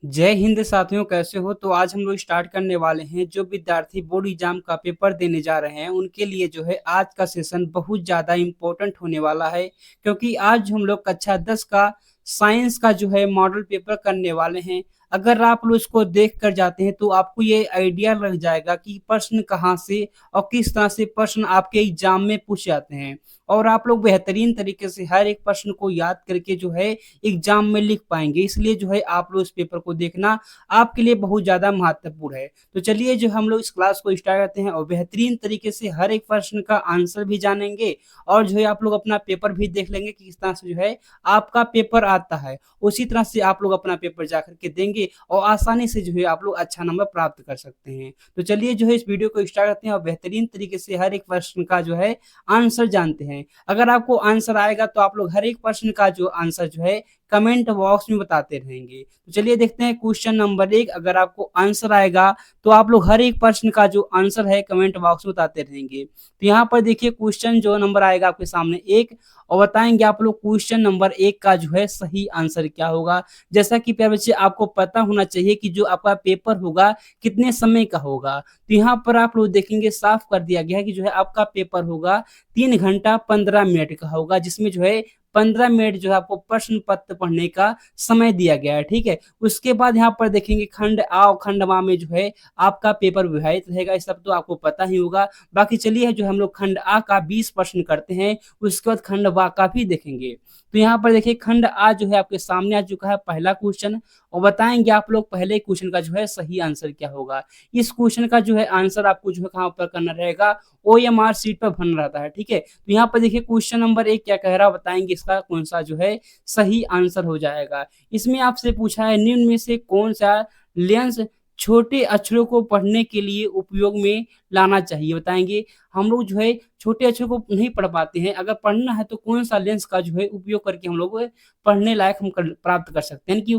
जय हिंद साथियों, कैसे हो? तो आज हम लोग स्टार्ट करने वाले हैं। जो विद्यार्थी बोर्ड एग्जाम का पेपर देने जा रहे हैं उनके लिए जो है आज का सेशन बहुत ज़्यादा इम्पोर्टेंट होने वाला है, क्योंकि आज हम लोग कक्षा 10 का साइंस का जो है मॉडल पेपर करने वाले हैं। अगर आप लोग इसको देख कर जाते हैं तो आपको ये आइडिया लग जाएगा कि प्रश्न कहाँ से और किस तरह से प्रश्न आपके एग्जाम में पूछे जाते हैं, और आप लोग बेहतरीन तरीके से हर एक प्रश्न को याद करके जो है एग्जाम में लिख पाएंगे। इसलिए जो है आप लोग इस पेपर को देखना आपके लिए बहुत ज़्यादा महत्वपूर्ण है। तो चलिए जो हम लोग इस क्लास को स्टार्ट करते हैं और बेहतरीन तरीके से हर एक प्रश्न का आंसर भी जानेंगे, और जो है आप लोग अपना पेपर भी देख लेंगे कि किस तरह से जो है आपका पेपर आता है। उसी तरह से आप लोग अपना पेपर जा करके देंगे और आसानी से जो है आप लोग अच्छा नंबर प्राप्त कर सकते हैं। तो चलिए जो है इस वीडियो को स्टार्ट करते हैं और बेहतरीन तरीके से हर एक प्रश्न का जो है आंसर जानते हैं। अगर आपको आंसर आएगा तो आप लोग हर एक प्रश्न का जो आंसर जो है कमेंट बॉक्स में बताते रहेंगे। तो चलिए देखते हैं क्वेश्चन नंबर 1। अगर आपको आंसर आएगा तो आप लोग हर एक प्रश्न का जो आंसर है कमेंट बॉक्स में बताते रहेंगे। तो यहाँ पर देखिए क्वेश्चन जो नंबर आएगा आपके सामने 1, और बताएंगे आप लोग क्वेश्चन नंबर 1 का जो है सही आंसर क्या होगा। जैसा कि प्यारे बच्चे आपको पता होना चाहिए कि जो आपका पेपर होगा कितने समय का होगा। तो यहाँ पर आप लोग देखेंगे साफ कर दिया गया है कि जो है आपका पेपर होगा 3 घंटा 15 मिनट का होगा, जिसमें जो है 15 मिनट जो है आपको प्रश्न पत्र पढ़ने का समय दिया गया है। ठीक है, उसके बाद यहाँ पर देखेंगे खंड आ और खंड वा में जो है आपका पेपर विभाजित रहेगा। ये सब तो आपको पता ही होगा। बाकी चलिए जो हम लोग खंड आ का 20 प्रश्न करते हैं, उसके बाद खंड वा का भी देखेंगे। तो यहाँ पर देखिए खंड आ जो है आपके सामने आ चुका है पहला क्वेश्चन, और बताएंगे आप लोग पहले क्वेश्चन का जो है सही आंसर क्या होगा। इस क्वेश्चन का जो है आंसर आपको जो है कहाँ पर करना रहेगा, OMR सीट पर भरना रहता है। ठीक है, तो यहाँ पर देखिए क्वेश्चन नंबर 1 क्या कह रहा है, बताएंगे इसका कौन सा जो है सही आंसर हो जाएगा। इसमें आपसे पूछा है निम्न में से कौन सा लेंस छोटे अक्षरों को पढ़ने के लिए उपयोग में लाना चाहिए। बताएंगे हम लोग जो है छोटे अक्षरों को नहीं पढ़ पाते हैं, अगर पढ़ना है तो कौन सा लेंस का जो है उपयोग करके हम लोग पढ़ने लायक प्राप्त कर सकते हैं कि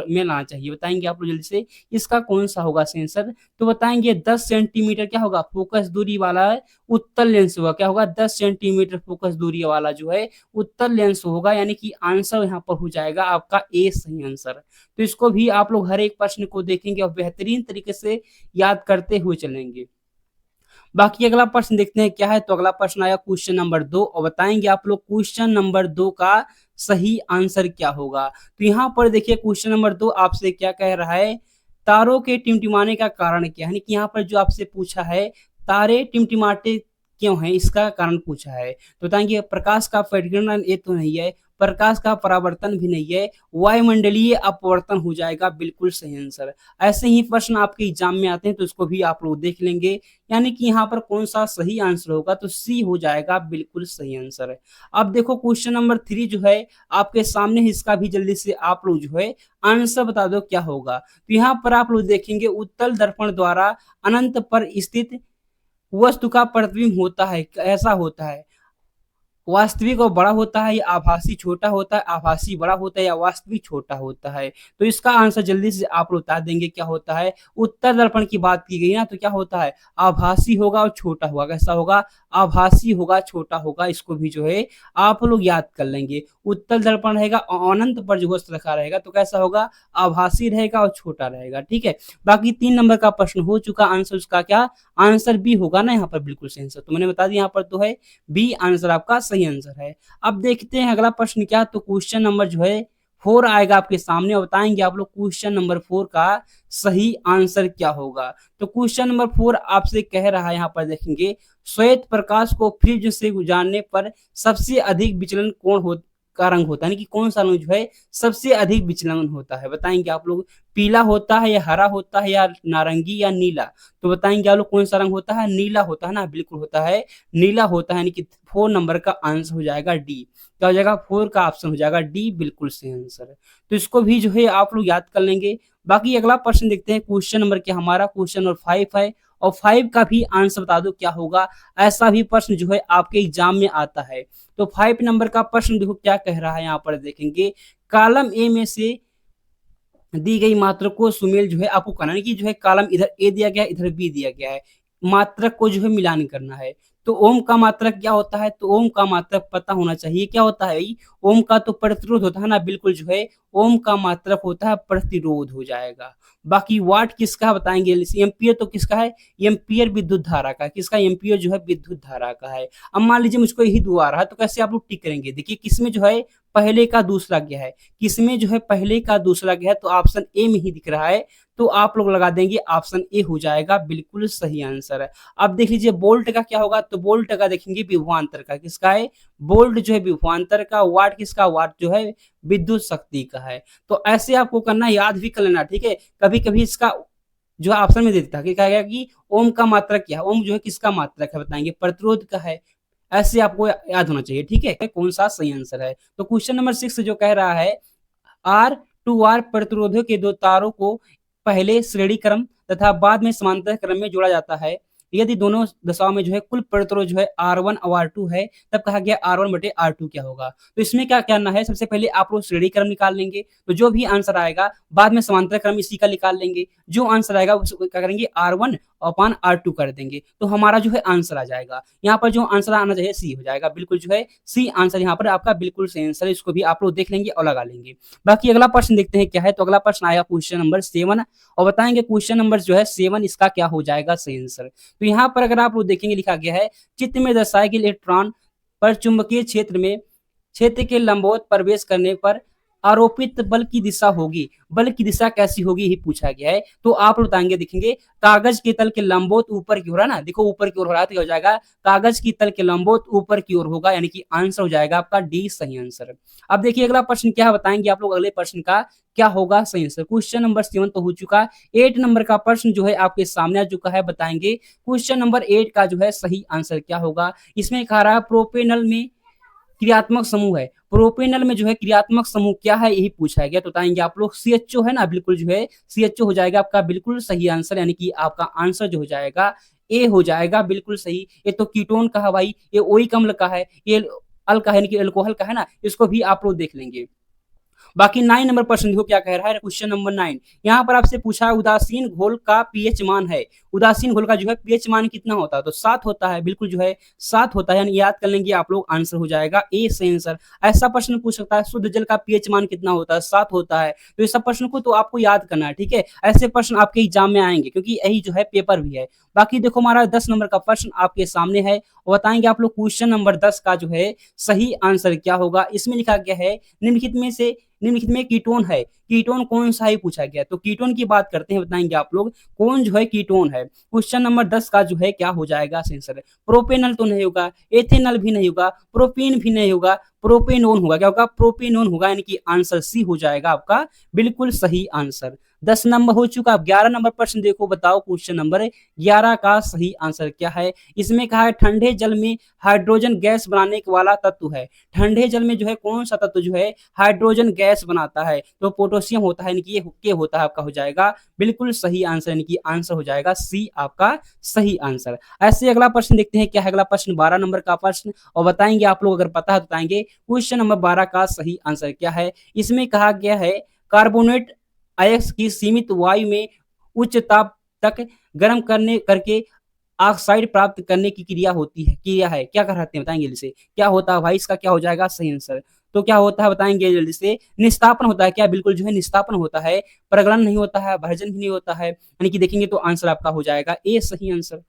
में लाना चाहिए। बताएंगे आप लोग जल्दी से इसका कौन सा होगा सेंसर। तो बताएंगे 10 सेंटीमीटर क्या होगा फोकस दूरी वाला उत्तल लेंस होगा। क्या होगा 10 सेंटीमीटर फोकस दूरी वाला जो है उत्तल लेंस होगा, यानी कि आंसर यहाँ पर हो जाएगा आपका ए सही आंसर। तो इसको भी आप लोग हर एक प्रश्न को देखेंगे और बेहतरीन तरीके से याद करते हुए चलेंगे। बाकी अगला प्रश्न देखते हैं क्या है। तो अगला प्रश्न आया क्वेश्चन नंबर 2, और बताएंगे आप लोग क्वेश्चन नंबर 2 का सही आंसर क्या होगा। तो यहाँ पर देखिए क्वेश्चन नंबर 2 आपसे क्या कह रहा है, तारों के टिमटिमाने का कारण क्या है। यानी कि यहाँ पर जो आपसे पूछा है तारे टिमटिमाते क्यों हैं, इसका कारण पूछा है। तो बताएंगे प्रकाश का परिगणन ये तो नहीं है, प्रकाश का परावर्तन भी नहीं है, वायुमंडलीय अपवर्तन हो जाएगा बिल्कुल सही आंसर। ऐसे ही प्रश्न आपके एग्जाम में आते हैं तो इसको भी आप लोग देख लेंगे, यानी कि यहाँ पर कौन सा सही आंसर होगा, तो सी हो जाएगा बिल्कुल सही आंसर है। अब देखो क्वेश्चन नंबर 3 जो है आपके सामने है, इसका भी जल्दी से आप लोग जो है आंसर बता दो क्या होगा। तो यहाँ पर आप लोग देखेंगे उत्तल दर्पण द्वारा अनंत पर स्थित वस्तु का प्रतिबिंब होता है, ऐसा होता है वास्तविक और बड़ा होता है या आभासी छोटा होता है, आभासी बड़ा होता है या वास्तविक छोटा होता है। तो इसका आंसर जल्दी से आप लोग बता देंगे क्या होता है। उत्तर दर्पण की बात की गई ना, तो क्या होता है आभासी होगा और छोटा होगा। कैसा होगा आभासी होगा छोटा होगा। इसको भी जो है आप लोग याद कर लेंगे। उत्तर दर्पण रहेगा और अनंत पर जो वस्तु रखा रहेगा तो कैसा होगा आभासी रहेगा और छोटा रहेगा। ठीक है, बाकी 3 नंबर का प्रश्न हो चुका, आंसर उसका क्या आंसर बी होगा ना यहाँ पर बिल्कुल सही आंसर। तो मैंने बता दिया यहाँ पर तो है बी आंसर आपका सही आंसर है। अब देखते हैं अगला प्रश्न क्या। तो क्वेश्चन नंबर जो है 4 आएगा आपके सामने, और बताएंगे आप लोग क्वेश्चन नंबर 4 का सही आंसर क्या होगा। तो क्वेश्चन नंबर 4 आपसे कह रहा है, यहाँ पर देखेंगे श्वेत प्रकाश को प्रिज्म से गुजारने पर सबसे अधिक विचलन का रंग होता है, यानी कि कौन सा रंग जो है सबसे अधिक विचलन होता है। बताएंगे आप लोग पीला होता है या हरा होता है या नारंगी या नीला। तो बताएंगे आप लोग कौन सा रंग होता है, नीला होता है ना, बिल्कुल होता है नीला होता है, यानी कि 4 नंबर का आंसर हो जाएगा डी। क्या हो जाएगा 4 का ऑप्शन हो जाएगा डी, बिल्कुल सही आंसर है। तो इसको भी जो है आप लोग याद कर लेंगे। बाकी अगला प्रश्न देखते हैं क्वेश्चन नंबर क्या हमारा क्वेश्चन नंबर 5 है, और 5 का भी आंसर बता दो क्या होगा। ऐसा भी प्रश्न जो है आपके एग्जाम में आता है। तो 5 नंबर का प्रश्न देखो क्या कह रहा है, यहाँ पर देखेंगे कॉलम ए में से दी गई मात्रक को सुमेल जो है आपको करना है कि जो है कॉलम इधर ए दिया गया है इधर बी दिया गया है, मात्रक को जो है मिलान करना है। तो ओम का मात्रक क्या होता है? तो ओम का मात्रक पता होना चाहिए, क्या होता है भाई? ओम का तो प्रतिरोध होता है ना, बिल्कुल जो है ओम का मात्रक होता है प्रतिरोध हो जाएगा। बाकी वाट किसका बताएंगे? एम्पियर तो किसका है? एम्पियर विद्युत धारा का। किसका? एम्पियर जो है विद्युत धारा का है। अब मान लीजिए मुझको यही दो आ रहा है, तो कैसे आप लोग टिक करेंगे? देखिए किसमें जो है पहले का दूसरा गया है, किसमें जो है पहले का दूसरा गया है, तो ऑप्शन ए में ही दिख रहा है, तो आप लोग लगा देंगे ऑप्शन ए हो जाएगा बिल्कुल सही आंसर है। अब देख लीजिए वोल्ट का क्या होगा? तो वोल्ट का देखेंगे विभवांतर का। किसका है? वोल्ट जो है विभवांतर का। वाट किसका? वाट जो है विद्युत शक्ति का है। तो ऐसे आपको करना, याद भी कर लेना, ठीक है। कभी कभी इसका जो है ऑप्शन में दे देता है कि क्या गया कि ओम का मात्रक क्या है? ओम जो है किसका मात्रक है बताएंगे? प्रतिरोध का है। ऐसे आपको याद होना चाहिए, ठीक है, कौन सा सही आंसर है। तो क्वेश्चन नंबर 6 जो कह रहा है आर टू आर प्रतिरोधों के दो तारों को पहले श्रेणी क्रम तथा बाद में समांतर क्रम में जोड़ा जाता है। यदि दोनों दशाओं में जो है कुल प्रतिरोध जो है R1 और R2 है, तब कहा गया R1 बटे R2 क्या होगा? तो इसमें क्या करना है? सबसे पहले आप लोग श्रेणी क्रम निकाल लेंगे, तो जो भी आंसर आएगा बाद में समांतर क्रम इसी का निकाल लेंगे। जो आंसर आएगा उसको क्या करेंगे? R1 अपान R2 कर देंगे, तो हमारा जो है आंसर आ जाएगा। यहाँ पर जो आंसर आना चाहिए सी हो जाएगा, बिल्कुल जो है सी आंसर यहाँ पर आपका बिल्कुल सही आंसर है। इसको भी आप लोग देख लेंगे और लगा लेंगे। बाकी अगला प्रश्न देखते हैं क्या है। तो अगला प्रश्न आएगा क्वेश्चन नंबर 7 और बताएंगे क्वेश्चन नंबर जो है 7 इसका क्या हो जाएगा सही आंसर। तो यहाँ पर अगर आप लोग देखेंगे लिखा गया है चित्र में दर्शाए गए इलेक्ट्रॉन पर चुंबकीय क्षेत्र के लंबवत प्रवेश करने पर आरोपित बल की दिशा होगी। बल की दिशा कैसी होगी ही पूछा गया है। तो आप बताएंगे, देखेंगे कागज के तल के लंबवत ऊपर की ओर है ना, देखो ऊपर की ओर हो रहा है, तो क्या हो जाएगा? कागज की तल के लंबवत ऊपर की ओर होगा, यानी कि आंसर हो जाएगा आपका डी सही आंसर। अब देखिए अगला प्रश्न क्या बताएंगे आप लोग, अगले प्रश्न का क्या होगा सही आंसर। क्वेश्चन नंबर 7 तो हो चुका, 8 नंबर का प्रश्न जो है आपके सामने आ चुका है। बताएंगे क्वेश्चन नंबर 8 का जो है सही आंसर क्या होगा। इसमें कह रहा है प्रोपेनल में क्रियात्मक समूह है। प्रोपेनल में जो है क्रियात्मक समूह क्या है यही पूछा गया, तो बताएंगे आप लोग CHO है ना, बिल्कुल जो है CHO हो जाएगा आपका बिल्कुल सही आंसर, यानी कि आपका आंसर जो हो जाएगा ए हो जाएगा बिल्कुल सही। ये तो कीटोन का है भाई, ये ओइक अम्ल का है, ये अल का है यानी कि अल्कोहल का है ना, इसको भी आप लोग देख लेंगे। बाकी 9 नंबर प्रश्न देखो क्या कह रहा है। क्वेश्चन नंबर 9 यहाँ पर आपसे पूछा है उदासीन घोल का पीएच मान है। उदासीन घोल का जो है पीएच मान कितना होता है? तो 7 होता है, बिल्कुल जो है 7 होता है, यानी याद कर लेंगे आप लोग, आंसर हो जाएगा ए सही आंसर। ऐसा प्रश्न पूछ सकता है शुद्ध जल का पीएच मान कितना होता है? 7 होता है। तो इस सब प्रश्न को तो आपको याद करना है, ठीक है। ऐसे प्रश्न आपके एग्जाम में आएंगे क्योंकि यही जो है पेपर भी है। बाकी देखो हमारा 10 नंबर का प्रश्न आपके सामने है और बताएंगे आप लोग क्वेश्चन नंबर 10 का जो है सही आंसर क्या होगा। इसमें लिखा गया है निम्नलिखित में कीटोन है, कीटोन कौन सा ही पूछा गया। तो कीटोन की बात करते हैं, बताएंगे आप लोग कौन जो है कीटोन है। क्वेश्चन नंबर 10 का जो है क्या हो जाएगा आंसर। प्रोपेनल तो नहीं होगा, एथेनल भी नहीं होगा, प्रोपेन भी नहीं होगा, प्रोपेनोन होगा। क्या होगा? प्रोपेनोन होगा, यानी कि आंसर सी हो जाएगा आपका बिल्कुल सही आंसर। 10 नंबर हो चुका। अब 11 नंबर प्रश्न देखो, बताओ क्वेश्चन नंबर 11 का सही आंसर क्या है। इसमें कहा है ठंडे जल में हाइड्रोजन गैस बनाने वाला तत्व है। ठंडे जल में जो है कौन सा तत्व जो है हाइड्रोजन गैस बनाता है? तो पोटेशियम होता है, यानी कि ये के होता है, आपका हो जाएगा बिल्कुल सही आंसर, यानी कि आंसर हो जाएगा सी आपका सही आंसर। ऐसे अगला प्रश्न देखते हैं क्या है। अगला प्रश्न 12 नंबर का प्रश्न और बताएंगे आप लोग अगर पता है तो बताएंगे क्वेश्चन नंबर 12 का सही आंसर क्या है। इसमें कहा गया है कार्बोनेट अयस्क की सीमित वायु में उच्च ताप तक गर्म करके ऑक्साइड प्राप्त करने की क्रिया है क्या कहते हैं बताएंगे जल्दी से। क्या होता है भाई, इसका क्या हो जाएगा सही आंसर। तो क्या होता है बताएंगे जल्दी से। निस्तापन होता है क्या? बिल्कुल जो है निस्तापन होता है, प्रगलन नहीं होता है, भर्जन भी नहीं होता है, यानी कि देखेंगे तो आंसर आपका हो जाएगा ए सही आंसर।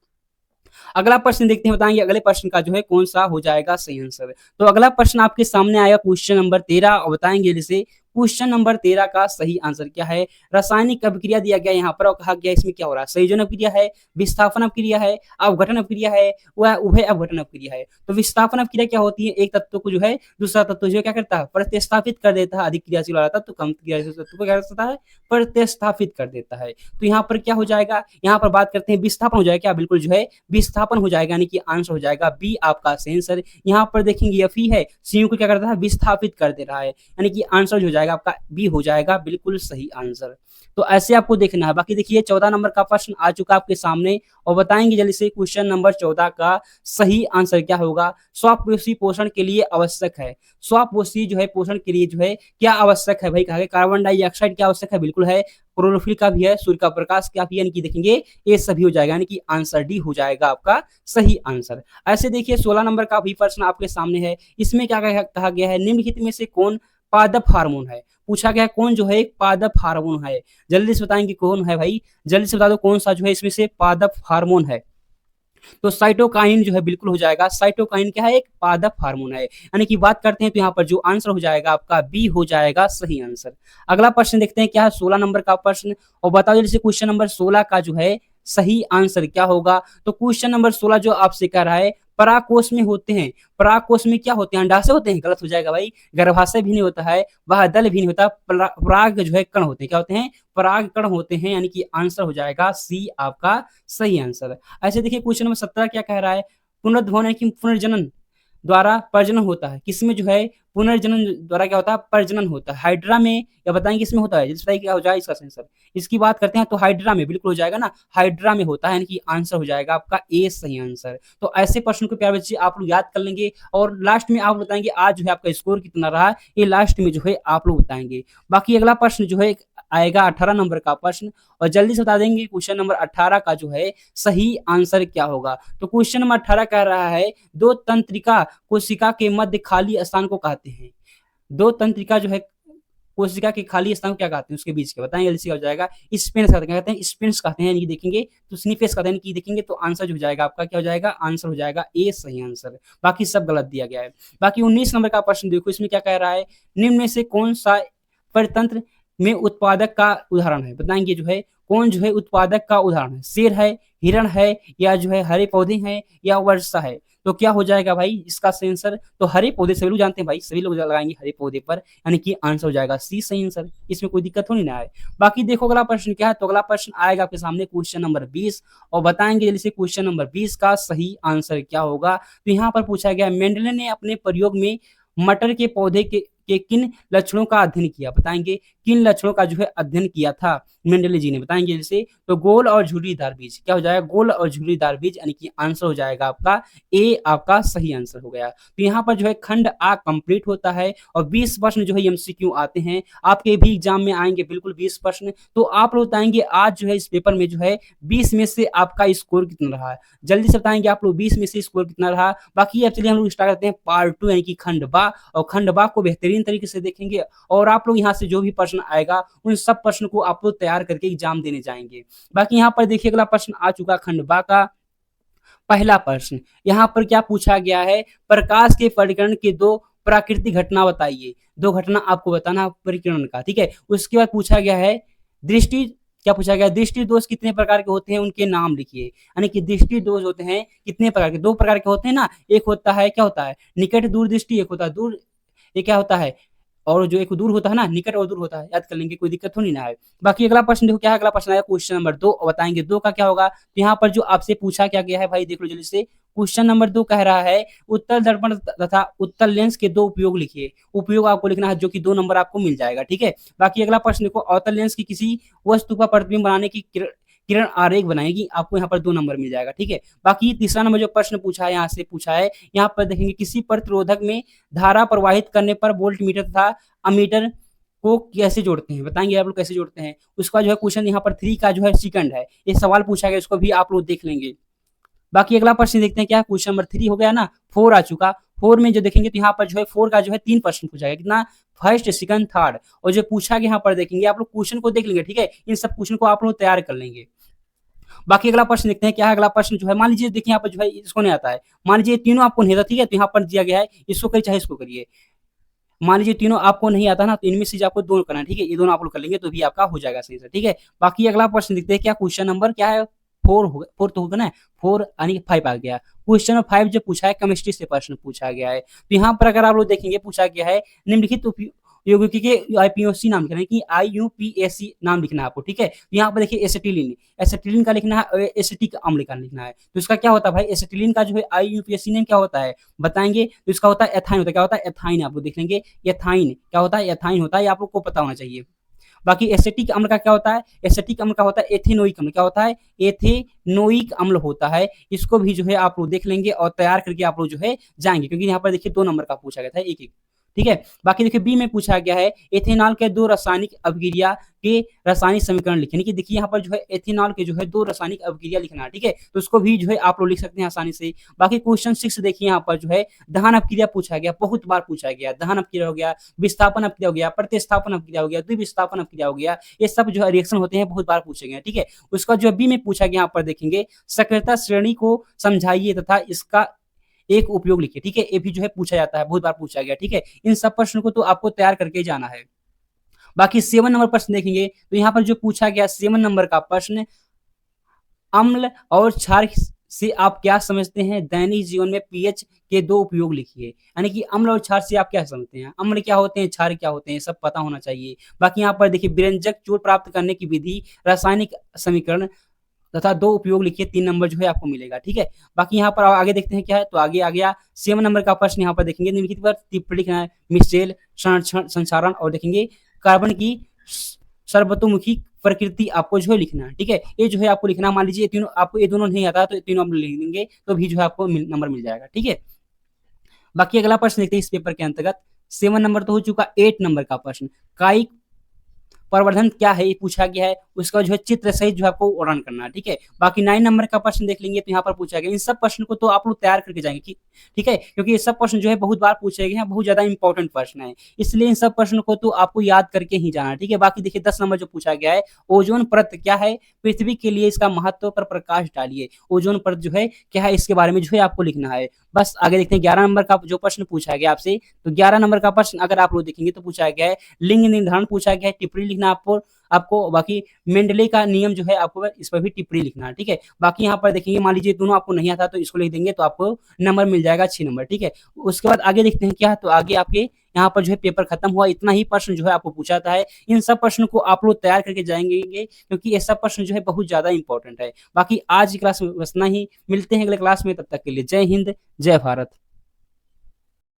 अगला प्रश्न देखते हैं, बताएंगे अगले प्रश्न का जो है कौन सा हो जाएगा सही आंसर। तो अगला प्रश्न आपके सामने आया क्वेश्चन नंबर 13 और बताएंगे जैसे क्वेश्चन नंबर 13 का सही आंसर क्या है। रासायनिक अभिक्रिया दिया गया यहाँ पर और कहा गया इसमें क्या हो रहा है। संयोजन अभिक्रिया है, विस्थापन अभिक्रिया है, अवघटन अभिक्रिया है, वह उभय अवघटन अभिक्रिया है। तो विस्थापन अभिक्रिया क्या होती है? एक तत्व को जो है दूसरा तत्व जो है क्या करता है? प्रतिस्थापित कर देता है। अधिक क्रियाशील वाला तत्व कम क्रियाशील तत्व को क्या करता है? प्रतिस्थापित कर देता है। तो यहाँ पर क्या हो जाएगा, यहाँ पर बात करते हैं विस्थापन हो जाएगा क्या? बिल्कुल जो है विस्थापन हो जाएगा, यानी कि आंसर हो जाएगा बी आपका सही आंसर। यहाँ पर देखेंगे एफ है, सीयू को क्या करता है? विस्थापित कर दे रहा है, यानी कि आंसर हो जाएगा जाएगा आपका बी हो जाएगा बिल्कुल सही आंसर। तो ऐसे आपको देखना है। बाकी देखिए 14 नंबर का प्रश्न आ चुका आपके सामने और बताएंगे जल्दी से क्वेश्चन नंबर 14 का सही आंसर क्या होगा। स्वपोषी पोषण के लिए आवश्यक है, स्वपोषी जो है पोषण के लिए जो है क्या आवश्यक है भाई, कहा कार्बन डाइऑक्साइड क्या आवश्यक है, बिल्कुल है, क्लोरोफिल का भी है, सूर्य का प्रकाश का भी है, यानी कि देखेंगे ये सभी हो जाएगा, यानी कि आंसर डी हो जाएगा आपका सही आंसर। ऐसे देखिए 16 नंबर का भी प्रश्न आपके सामने है। इसमें क्या कहा गया है, निम्नलिखित में से कौन पादप हार्मोन है, पूछा गया कौन जो है एक पादप हार्मोन है, जल्दी से बताएंगे कौन है भाई, जल्दी से बता दो कौन सा जो है इसमें से पादप हार्मोन है। तो साइटोकाइन जो है बिल्कुल हो जाएगा, साइटोकाइन क्या है एक पादप हार्मोन है, यानी कि बात करते हैं तो यहाँ पर जो आंसर हो जाएगा आपका बी हो जाएगा सही आंसर। अगला प्रश्न देखते हैं क्या है 16 नंबर का प्रश्न और बताओ जल्दी से क्वेश्चन नंबर 16 का जो है सही आंसर क्या होगा। तो क्वेश्चन नंबर 16 जो आपसे कह रहा है परागकोश में होते हैं, परागकोश में क्या होते हैं, अंडाशय होते हैं, गलत हो जाएगा भाई, गर्भाशय भी नहीं होता है, वह दल भी नहीं होता, पराग जो है कण होते हैं, क्या होते हैं पराग कण होते हैं, यानी कि आंसर हो जाएगा सी आपका सही आंसर। ऐसे देखिए क्वेश्चन नंबर 17 क्या कह रहा है, पुनर्भवन है कि पुनर्जनन द्वारा प्रजनन होता है, किसमें जो है पुनर्जनन द्वारा क्या होता है प्रजनन होता है, हाइड्रा में, या बताएंगे किसमें होता है, जिस क्या हो जाएगा इसका आंसर, इसकी बात करते हैं तो हाइड्रा में बिल्कुल हो जाएगा ना, हाइड्रा में होता है, यानी कि आंसर हो जाएगा आपका ए सही आंसर। तो ऐसे प्रश्न को प्यारे बच्चे आप लोग याद कर लेंगे और लास्ट में आप बताएंगे आज जो है आपका स्कोर कितना रहा, ये लास्ट में जो है आप लोग बताएंगे। बाकी अगला प्रश्न जो है आएगा 18 नंबर का प्रश्न और जल्दी से बता देंगे क्वेश्चन नंबर 18 का जो है सही आंसर क्या होगा। तो क्वेश्चन नंबर 18 कह रहा है दो तंत्रिका कोशिका के मध्य खाली स्थान को कहते हैं, दो तंत्रिका जो है कोशिका के खाली स्थान को क्या कहते हैं, उसके बीच के बताएंगे, जल्दी से हो जाएगा स्पेस कहते हैं, स्पेस कहते हैं, देखेंगे तो स्निफेस कहते हैं, देखेंगे तो आंसर जो हो जाएगा आपका क्या हो जाएगा, आंसर हो जाएगा ए सही आंसर, बाकी सब गलत दिया गया है। बाकी 19 नंबर का प्रश्न देखो, इसमें क्या कह रहा है, निम्न में से कौन सा परितंत्र में उत्पादक का उदाहरण है, बताएंगे जो है कौन जो है उत्पादक का उदाहरण है, शेर है, हिरण है, या जो है हरे पौधे हैं, या वर्षा है। तो क्या हो जाएगा भाई इसका सेंसर, तो हरे पौधे सभी लोग जानते हैं भाई, सभी लोग लगाएंगे हरे पौधे पर, यानी कि आंसर हो जाएगा सी सही आंसर, इसमें कोई दिक्कत हो नहीं ना है। बाकी देखो अगला प्रश्न क्या है, तो अगला प्रश्न आएगा आपके सामने क्वेश्चन नंबर 20 और बताएंगे जल्दी से क्वेश्चन नंबर 20 का सही आंसर क्या होगा। तो यहाँ पर पूछा गया मेंडले ने अपने प्रयोग में मटर के पौधे के किन लक्षणों का अध्ययन किया, बताएंगे किन लक्षणों का जो है अध्ययन किया था मेंडले जी ने, बताएंगे जैसे, तो गोल और झुर्रीदार बीज, क्या हो जाएगा गोल और झुर्रीदार बीज, यानी कि आंसर हो जाएगा आपका ए आपका सही आंसर हो गया। तो यहाँ पर जो है खंड आ कंप्लीट होता है और 20 प्रश्न जो है एमसीक्यू आते हैं आपके भी एग्जाम में आएंगे बिल्कुल 20 प्रश्न। तो आप लोग बताएंगे आज जो है इस पेपर में जो है 20 में से आपका स्कोर कितना रहा है, जल्दी से बताएंगे आप लोग 20 में से स्कोर कितना रहा। बाकी अब चलिए हम लोग स्टार्ट करते हैं पार्ट 2 यानी कि खंड बा, और खंड बा को बेहतरीन तरीके से देखेंगे और आप लोग यहाँ से जो भी प्रश्न आएगा उन सब प्रश्न को आप लोग तैयार करके एग्जाम देने जाएंगे। बाकी यहाँ पर देखिए अगला प्रश्न आ चुका खंड बा का पहला प्रश्न, यहाँ पर क्या पूछा गया है, प्रकाश के परिकरण के दो प्राकृतिक घटना बताइए, दो घटना आपको बताना परिकरण का, ठीक है। उसके बाद पूछा गया है दृष्टि, क्या पूछा गया दृष्टि दोष कितने प्रकार के होते हैं उनके नाम लिखिए, यानी कि दृष्टि दोष होते हैं कितने प्रकार के, दो प्रकार के होते हैं ना, एक होता है क्या होता है निकट दूर दृष्टि, एक होता है दूर, ये क्या होता है, और जो एक दूर होता है ना निकट और दूर होता है, याद कर लेंगे कोई दिक्कत हो नहीं ना है। बाकी अगला प्रश्न देखो क्या है, अगला प्रश्न आया क्वेश्चन नंबर 2 और बताएंगे 2 का क्या होगा। तो यहाँ पर जो आपसे पूछा क्या गया है भाई देख लो जल्दी से, क्वेश्चन नंबर 2 कह रहा है उत्तल दर्पण तथा उत्तल लेंस के दो उपयोग लिखिए, उपयोग आपको लिखना है जो कि 2 नंबर आपको मिल जाएगा, ठीक है। बाकी अगला प्रश्न देखो अवतल लेंस की किसी वस्तु का प्रतिबिंब बनाने की किरण आरेख बनाएगी, आपको यहाँ पर 2 नंबर मिल जाएगा, ठीक है। बाकी तीसरा नंबर जो प्रश्न पूछा है यहाँ से पूछा है, यहाँ पर देखेंगे किसी प्रतिरोधक में धारा प्रवाहित करने पर वोल्ट मीटर तथा अमीटर को कैसे जोड़ते हैं, बताएंगे आप लोग कैसे जोड़ते हैं। उसका जो है क्वेश्चन यहाँ पर 3 का जो है सेकंड है, ये सवाल पूछा गया, इसको भी आप लोग देख लेंगे। बाकी अगला प्रश्न देखते हैं क्या, क्वेश्चन नंबर 3 हो गया ना, 4 आ चुका, 4 में जो देखेंगे तो यहाँ पर जो है 4 का जो है 3 प्रश्न पूछा गया, कितना फर्स्ट सेकंड थर्ड, और जो पूछा गया यहाँ पर देखेंगे आप लोग क्वेश्चन को देख लेंगे, ठीक है। इन सब क्वेश्चन को आप लोग तैयार कर लेंगे। बाकी अगला प्रश्न देखते हैं क्या है, अगला प्रश्न जो है मान लीजिए देखिए यहाँ पर जो है इसको नहीं आता है, मान लीजिए तीनों आपको नहीं आता, ठीक है, तो यहाँ पर दिया गया है इसको करिए चाहे इसको करिए, मान लीजिए तीनों आपको नहीं आता ना, तो इनमें से आपको दोनों करना है, ठीक है, ये दोनों आप लोग कर लेंगे तो भी आपका हो जाएगा सही से, ठीक है। बाकी अगला प्रश्न देखते हैं क्या, क्वेश्चन नंबर क्या है 4 होगा, 4 तो होगा ना, 4 यानी कि 5 आ गया। क्वेश्चन नंबर 5 जो पूछा है केमिस्ट्री से प्रश्न पूछा गया है, तो यहाँ पर अगर आप लोग देखेंगे पूछा गया है निम्नलिखित यौगिक के आईपीओसी नाम लिखना है कि आईयूपीएसी नाम लिखना है आपको, ठीक है। तो यहाँ पर देखिए एसिटिलीन, एसिटिलीन का लिखना है, एसिटिक अम्ल का लिखना है। तो इसका क्या होता है भाई, एसिटिलीन का जो है आईयूपीएसी नेम क्या होता है बताएंगे, तो इसका होता है एथाइन, होता है क्या होता है एथाइन, आप लोग देख लेंगे एथाइन क्या होता है, एथाइन होता है, आप लोग को पता होना चाहिए। बाकी एसिटिक अम्ल का क्या होता है, एसिटिक अम्ल का होता है एथेनोइक अम्ल, क्या होता है एथेनोइक अम्ल होता है। इसको भी जो है आप लोग देख लेंगे और तैयार करके आप लोग जो है जाएंगे, क्योंकि यहाँ पर देखिए 2 नंबर का पूछा गया था एक एक, ठीक है। बाकी देखिए बी में पूछा गया है एथेनॉल के 2 रासायनिक अभिक्रिया के रासायनिक समीकरण लिखें, कि देखिए यहाँ पर जो है एथेनॉल के जो है 2 रासायनिक अभिक्रिया लिखना है, ठीक है। तो उसको भी जो है आप लोग लिख सकते हैं आसानी से। बाकी क्वेश्चन 6 देखिए यहाँ पर जो है दहन अभिक्रिया पूछा गया, बहुत बार पूछा गया। दहन अभिक्रिया हो गया, विस्थापन अभिक्रिया हो गया, प्रतिस्थापन अभिक्रिया हो गया, द्विविस्थापन अभिक्रिया हो गया, ये सब जो रिएक्शन होते हैं बहुत बार पूछे गए, ठीक है। उसका जो बी में पूछा गया यहाँ पर देखेंगे सक्रियता श्रेणी को समझाइए तथा इसका एक उपयोग लिखिए, ठीक है। ये भी जो है पूछा जाता है, बहुत बार पूछा गया, ठीक है। इन सब प्रश्नों को तो आपको तैयार करके जाना है। बाकी 7 नंबर प्रश्न देखेंगे तो यहाँ पर जो पूछा गया 7 नंबर का प्रश्न, अम्ल और क्षार से आप क्या समझते हैं, दैनिक जीवन में पीएच के 2 उपयोग लिखिए। यानी कि अम्ल और क्षार से आप क्या समझते हैं, अम्ल क्या होते हैं, क्षार क्या होते हैं, सब पता होना चाहिए। बाकी यहाँ पर देखिए व्यंजक चूर्ण प्राप्त करने की विधि, रासायनिक समीकरण तथा 2 उपयोग लिखिए, 3 नंबर जो है आपको मिलेगा, ठीक है। बाकी यहाँ पर आगे देखते हैं क्या है, तो आगे आ गया 7 नंबर का प्रश्न, यहाँ पर देखेंगे निम्नलिखित पर टिप्पणी लिखना है, मिशेल संसारण और देखेंगे कार्बन की सर्वतोमुखी प्रकृति आपको जो है लिखना है, ठीक है। ये जो है आपको लिखना, मान लीजिए तीनों आपको, ये दोनों नहीं आता तो तीनों आप लिख देंगे तो भी जो है आपको नंबर मिल जाएगा, ठीक है। बाकी अगला प्रश्न देखते हैं इस पेपर के अंतर्गत। 7 नंबर तो हो चुका, 8 नंबर का प्रश्न, कायिक प्रवर्धन क्या है ये पूछा गया है, उसका जो है चित्र सहित जो है आपको वर्णन करना है, ठीक है। बाकी 9 नंबर का प्रश्न देख लेंगे तो यहाँ पर पूछा गया, इन सब प्रश्न को तो आप लोग तैयार करके जाएंगे, ठीक है, क्योंकि ये सब प्रश्न जो है बहुत बार पूछे गए हैं, बहुत ज्यादा इंपॉर्टेंट प्रश्न है, इसलिए इन सब प्रश्न को तो आपको याद करके ही जाना है, ठीक है। बाकी देखिए 10 नंबर जो पूछा गया है, ओजोन परत क्या है, पृथ्वी के लिए इसका महत्व पर प्रकाश डालिए। ओजोन परत जो है क्या है, इसके बारे में जो है आपको लिखना है। बस आगे देखते हैं 11 नंबर का जो प्रश्न पूछा गया आपसे, तो 11 नंबर का प्रश्न अगर आप लोग देखेंगे तो पूछा गया है लिंग निर्धारण पूछा गया है, टिप्पणी लिखना आपको बाकी मेंडले का नियम जो है आपको इस पर भी टिप्पणी लिखना है, ठीक है। बाकी यहाँ पर देखेंगे मान लीजिए दोनों आपको नहीं आता तो इसको लिख देंगे तो आपको नंबर मिल जाएगा 6 नंबर, ठीक है। उसके बाद आगे देखते हैं क्या, तो आगे आपके यहाँ पर जो है पेपर खत्म हुआ, इतना ही प्रश्न जो है आपको पूछा था है। इन सब प्रश्नों को आप लोग तैयार करके जाएंगे, क्योंकि ये सब प्रश्न जो है बहुत ज्यादा इंपॉर्टेंट है। बाकी आज की क्लास में बस इतना ही, मिलते हैं अगले क्लास में, तब तक के लिए जय हिंद जय भारत।